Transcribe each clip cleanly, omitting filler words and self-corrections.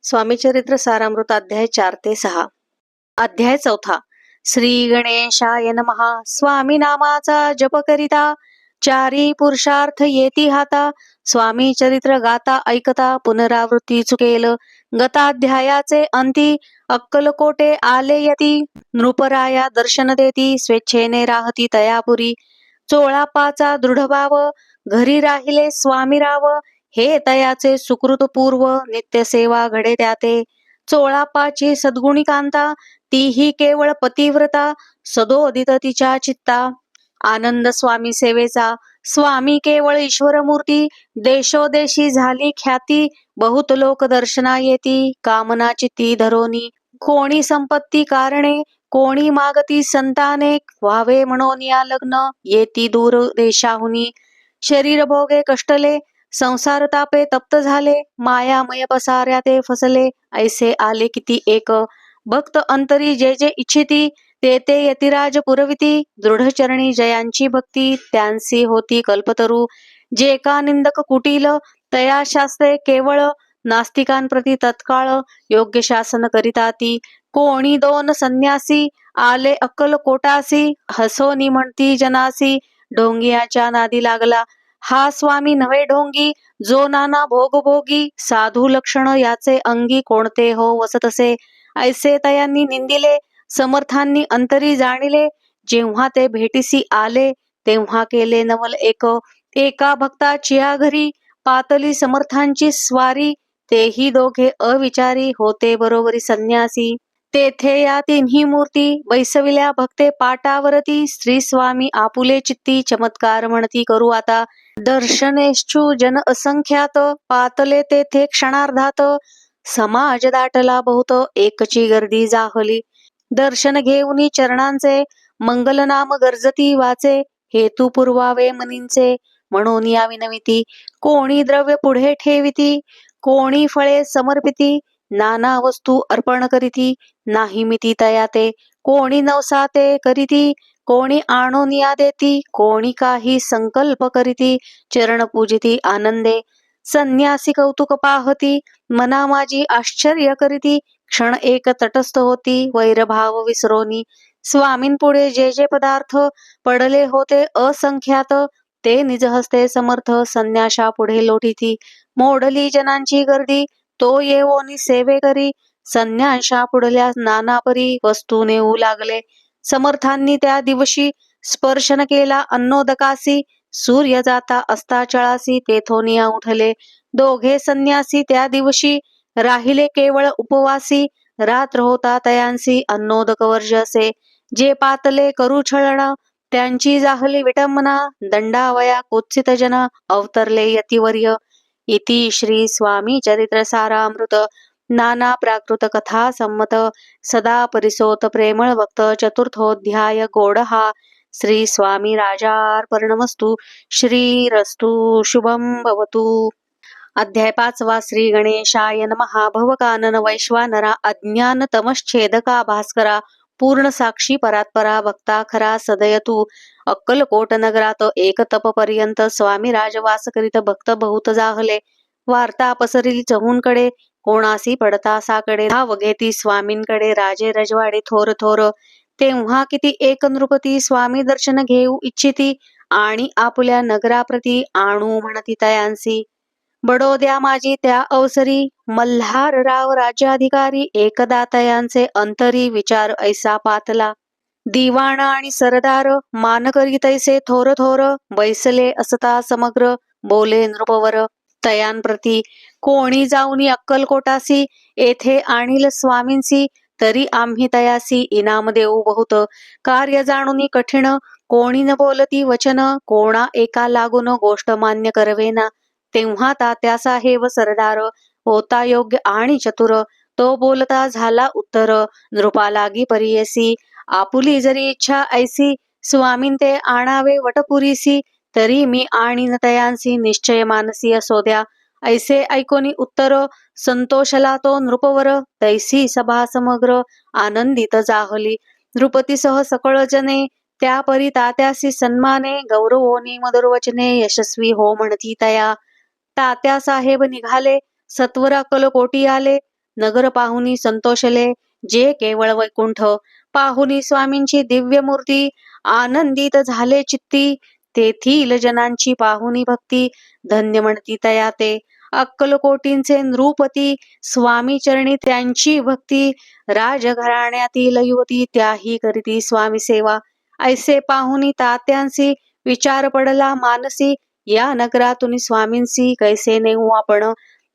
स्वामी चरित्र सारामृत अध्याय 4 ते 6. अध्याय 4. श्री गणेशाय नमः. स्वामी नामाचा जप करिता चारी पुरुषार्थ येती हाता. स्वामी चरित्र गाता ऐकता पुनरावृत्ती चुकेल. गताध्यायाचे अंती अक्कलकोटे आले यती. नृपराया दर्शन देती स्वेच्छेने राहती तयापुरी. चोळापाचा दृढभाव घरी राहिले स्वामीराव. हे तयाचे सुकृत पूर्व नित्यसेवा घडे त्याते. चोळापाची सद्गुणी कांता तीही केवळ पतिव्रता. सदोदित तिच्या चित्ता आनंद स्वामी सेवेचा. स्वामी केवळ ईश्वरमूर्ती देशोदेशी झाली ख्याती. बहुत लोक दर्शना येती कामना चित्ती धरोनी. कोणी संपत्ती कारणे कोणी मागती संताने. व्हावे म्हणून या लग्न येती दूर देशाहुनी. शरीर भोगे कष्टले संसार तापे तप्त झाले. मायामय पसाऱ्या ते फसले ऐसे आले किती एक. भक्त अंतरी जे जे इच्छिती ते ते यतिराज पुरविती. दृढचरणी जयांची भक्ती त्यांसी होती कल्पतरू. जे का निंदक कुटील तया शास्त्रे केवळ. नास्तिकांप्रती तत्काळ योग्य शासन करिताती. कोणी दोन संन्यासी आले अक्कलकोटासी. हसोनी म्हणती जनासी ढोंगियाच्या नादी लागला. हा स्वामी नव्हे ढोंगी जो नाना भोगभोगी. साधू लक्षण याचे अंगी कोणते हो वसतसे. ऐसे तयांनी निंदिले समर्थांनी अंतरी जाणिले. जेव्हा ते भेटीसी आले तेव्हा केले नवल एक. एका भक्ताचिया घरी पातली समर्थांची स्वारी. तेही दोघे अविचारी होते बरोबरी संन्यासी. तेथे या तिन्ही मूर्ती बैसविल्या भक्ते पाटावरती. श्री स्वामी आपुले चित्ती चमत्कार म्हणती करू आता. दर्शनेश्चू जन असंख्यात पातले तेथे क्षणार्धात. समाज दाटला बहुत एकची गर्दी जाहली. दर्शन घेऊनी चरणांचे मंगलनाम गर्जती वाचे. हेतू पुरवावे मनींचे म्हणून या विनविती. कोणी द्रव्य पुढे ठेविती कोणी फळे समर्पिती. नाना वस्तू अर्पण करीती नाही मिती तयाते. कोणी नवसाते करीती कोणी आणून या देती. कोणी काही संकल्प करीती चरण पूजिती आनंदे. संन्यासी कौतुक पाहती मना माझी आश्चर्य करीती. क्षण एक तटस्थ होती वैरभाव विसरोनी. स्वामींपुढे जे जे पदार्थ पडले होते असंख्यात ते निजहस्ते समर्थ संन्याशा पुढे लोटीती. मोडली जनांची गर्दी तो येवोनी सेवे करी. संन्याशा पुढल्या नानापरी वस्तू नेऊ लागले. समर्थांनी त्या दिवशी स्पर्शन केला अन्नोदकासी. सूर्य जाता असता चळासी तेथोनिया उठले. दोघे संन्यासी त्या दिवशी राहिले केवळ उपवासी. रात्र होता तयांसी अन्नोदक वर्जसे. जे पातले करू छळण त्यांची जाहली विटंबना. दंडावया कुत्सित जन अवतरले यतिवर्य. इति श्री स्वामी चरित्र सारामृत नाना प्राकृत कथा संमत. सदा परिसोत प्रेमळ भक्त चतुर्थोध्याय गोडहा. श्री स्वामी राजार्पणमस्तु. श्रीरस्तु शुभम भवतु. अध्याय 5. श्री गणेशाय नमः. भवकानन वैश्वानरा अज्ञान तमश्छेदका भास्करा. पूर्ण साक्षी परात्परा भक्ता खरा सदयतु. अक्कलकोट नगरात एक तप पर्यंत स्वामी राजवास करीत भक्त बहुत जाहले. वार्ता पसरली चहूंकडे कोणासी पडता साकडे. धाव घेती स्वामींकडे राजे रजवाडे थोर थोर. तेव्हा किती एक नृपती स्वामी दर्शन घेऊ इच्छिती. आणि आपुल्या नगराप्रती आणू म्हणती तयांसी. बडोद्या माझी त्या अवसरी मल्हारराव राज्याधिकारी. एकदा तयांचे अंतरी विचार ऐसा पातला. दिवाण आणि सरदार मान करी तैसे थोर थोर. बैसले असता समग्र बोले नृपवर तयांप्रती. कोणी जाऊनी अक्कलकोटासी येथे आणील स्वामींसी. तरी आम्ही तयासी इनाम देऊ बहुत. कार्य जाणूनी कठीण कोणी न बोलती वचन. कोणा एका लागून गोष्ट मान्य करवेना. तेव्हा तात्यासाहेब सरदार होता योग्य आणि चतुर. तो बोलता झाला उत्तर नृपालागी परियसी. आपुली जरी इच्छा ऐसी स्वामीन ते आणावे वटपुरीसी. तरी मी आणीन तयांसी निश्चय मानसी असोद्या. ऐसे ऐकोनी उत्तर संतोषला तो नृपवर. तैसी सभा समग्र आनंदित जाहली. नृपतीसह सकळ जने त्या परी तात्यासी सन्माने. गौरवोनी मधुरवचने यशस्वी हो म्हणती तया. तात्यासाहेब निघाले सत्वर अक्कलकोटी आले. नगर पाहुनी संतोषले जे केवळ वैकुंठ. पाहुनी स्वामींची दिव्य मूर्ती आनंदित झाले चित्ती. तेथील जनांची पाहुनी भक्ती धन्य म्हणती तया ते. अक्कलकोटींचे नृपती स्वामी चरणी त्यांची भक्ती. राजघराण्यातील युवती त्याही करीती स्वामी सेवा. ऐसे पाहुनी तात्यांसी विचार पडला मानसी. या नगरातून स्वामींसी कैसे नेऊ आपण.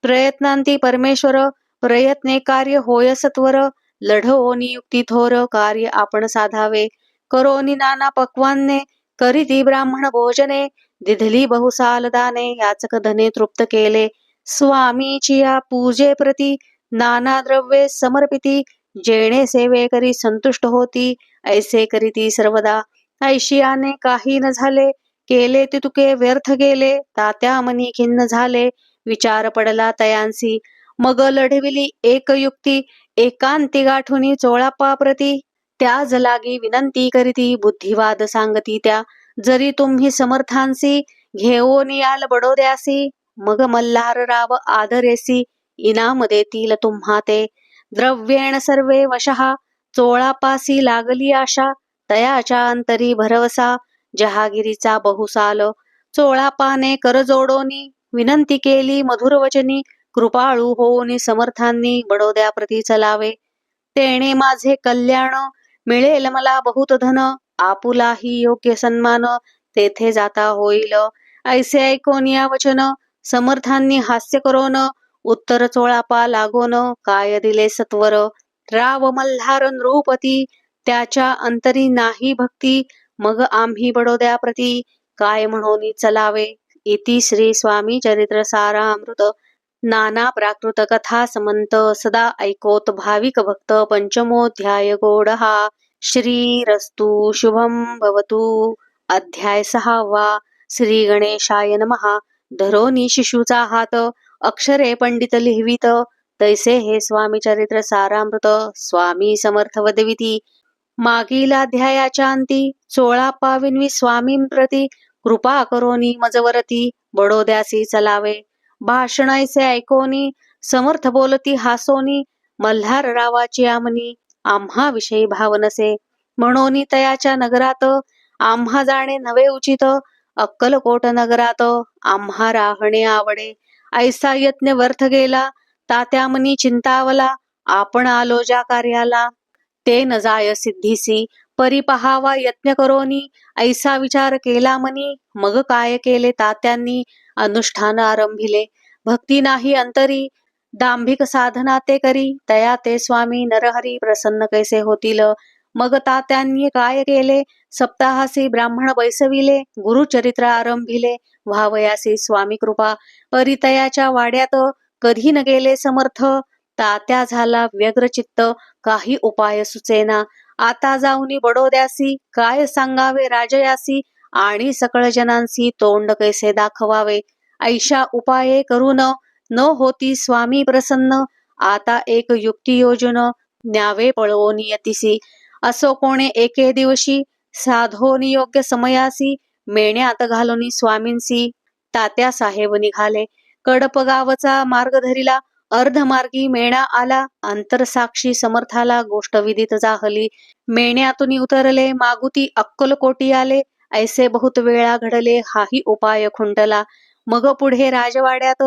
प्रयत्नांती परमेश्वर प्रयत्ने कार्य होय सत्वर. लढवोनी युक्ती थोर कार्य आपण साधावे. करोनी नाना पक्वान्ने करीती ब्राह्मण भोजने. दिधली बहुसाल दाने याचक धने तृप्त केले. स्वामीची या पूजे प्रती नाना द्रव्ये समर्पिती. जेणे सेवे करी संतुष्ट होती ऐसे करीती सर्वदा. ऐशियाने काही न झाले केले तितुके व्यर्थ गेले. तात्या मनी खिन्न झाले विचार पडला तयांसी. मग लढविली एक युक्ती एकांती गाठुनी चोळाप्पा प्रती. त्याज लागी विनंती करीती बुद्धिवाद सांगती त्या. जरी तुम्ही समर्थांसी घेऊन याल बडोद्यासी. मग मल्हारराव आदरेसी इनाम देतील तुम्हा ते. द्रव्येण सर्वे वशः चोळापासी लागली आशा. तयाच्या अंतरी भरवसा जहागिरीचा बहुसाल. चोळापाने कर जोडोनी विनंती केली मधुर वचनी. कृपाळू होऊन समर्थांनी बडोद्या प्रती चलावे. तेणे माझे कल्याण मिळेल मला बहुत धन. आपुलाही योग्य सन्मान तेथे जाता होईल. ऐसे ऐकून या वचन समर्थांनी हास्य करोन. उत्तर चोळापा लागोन काय दिले सत्वर. राव मल्हार नृपती त्याच्या अंतरी नाही भक्ती. मग आम्ही बडोद्या प्रती काय म्हणून चलावे. इति श्री स्वामी चरित्र सारामृत. नाना प्राकृत कथा समंत सदा ऐकोत भाविक भक्त. पंचमोध्याय गोडहा. श्रीरस्तु शुभम भवतु. अध्याय 6. श्री गणेशाय नमः. धरोनी शिशूचा हात अक्षरे पंडित लिहवित. तैसे हे स्वामी चरित्र सारामृत स्वामी समर्थ वदविती. मागील अध्यायाच्या अंती चोळाप्पा विनवी स्वामींप्रती कृपा करोनी मजवरती बडोद्यासी चलावे. भाषण ऐसे ऐकोनी समर्थ बोलती हासोनी. मल्हाररावाची आमनी आम्हा विषयी भाव नसे. म्हणोनी तयाच्या नगरात आम्हा जाणे नवे उचित. अक्कलकोट नगरात आम्हा राहणे आवडे. ऐसा यत्न व्यर्थ गेला तात्यामनी चिंतावला. आपण आलो ज्या कार्याला ते न जाय सिद्धीसी. परी पहावा यत्न करोनी ऐसा विचार केला मनी. मग काय केले तात्यांनी अनुष्ठान आरंभिले. भक्ती नाही अंतरी दांभिक साधना ते करी. तया ते स्वामी नरहरी प्रसन्न कैसे होतील. मग तात्यांनी काय केले सप्ताहासी ब्राह्मण बैसविले. गुरुचरित्र आरंभिले व्हावयासी स्वामी कृपा. परितयाच्या वाड्यात कधी न गेले समर्थ. तात्या झाला व्यग्रचित्त काही उपाय सुचेना. आता जाऊनी बडोद्यासी काय सांगावे राजयासी. आणि सकळ जनांसी तोंड कैसे दाखवावे. ऐशा उपाये करून न होती स्वामी प्रसन्न. आता एक युक्ती योजन न्यावे पळवून यतिसी. असो कोणे एके दिवशी साधोनी योग्य समयासी. मेण्यात घालून स्वामींसी तात्या साहेब निघाले. कडप गावचा मार्ग धरिला अर्धमार्गी मेणा आला. अंतरसाक्षी समर्थाला गोष्ट विदित जाहली. मेण्यातून उतरले मागुती अक्कलकोटी आले. ऐसे बहुत वेळा घडले हाही उपाय खुंटला. मग पुढे राजवाड्यात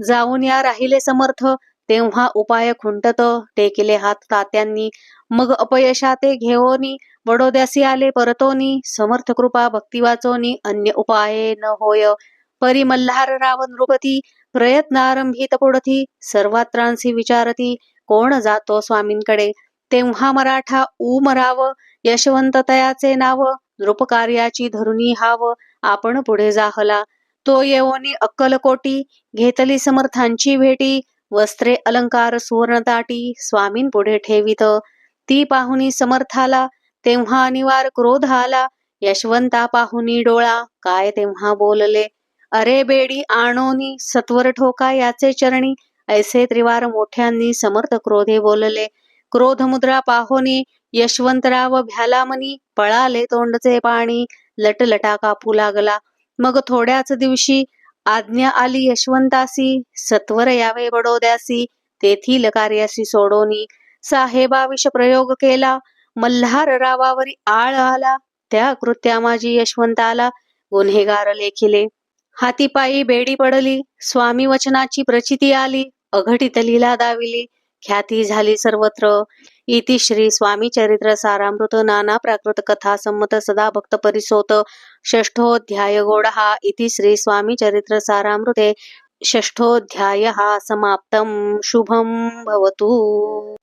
जाऊन या राहिले समर्थ. तेव्हा उपाय खुंटत टेकिले हात तात्यांनी. मग अपयशाते घेऊनी बडोद्यासी आले परतोनी. समर्थ कृपा भक्ती वाचोनी अन्य उपाये न होय. परी मल्हारराव नृपती प्रयत्न आरंभित पुढती. सर्वात्रांसी विचारती कोण जातो स्वामींकडे. तेव्हा मराठा उमराव यशवंत तयाचे नाव. नृपकार्याची धरुनी हाव आपण पुढे जाहला. तो येऊनी अक्कलकोटी घेतली समर्थांची भेटी. वस्त्रे अलंकार सुवर्ण ताटी स्वामीं पुढे ठेवित. ती पाहुनी समर्थाला तेव्हा अनिवार क्रोध आला. यशवंता पाहुनी डोळा काय तेव्हा बोलले. अरे बेडी आणोनी सत्वर ठोका याचे चरणी. ऐसे त्रिवार मोठ्यांनी समर्थ क्रोधे बोलले. क्रोध मुद्रा पाहोनी यशवंतराव भ्याला मनी. पळाले तोंडचे पाणी लटलटा कापू लागला. मग थोड्याच दिवशी आज्ञा आली यशवंतासी. सत्वर यावे बडोद्यासी. तेथील कार्यासी सोडोनी साहेबा विष प्रयोग केला. मल्हार रावावरी आळ आला. त्या कृत्या माझी यशवंताला गुन्हेगार लेखिले. हातीपायी बेडी पडली. स्वामी वचनाची प्रचिती आली. अघटित लीला दाविली. ख्याती झाली सर्वत्र. इति श्री स्वामी चरित्र सारामृत नाना प्राकृत कथा संमत सदा भक्त परिसोत षष्ठोऽध्याय गौडः. इति श्री स्वामी चरित्र सारामृते षष्ठोऽध्यायः समाप्तम्. शुभं भवतु.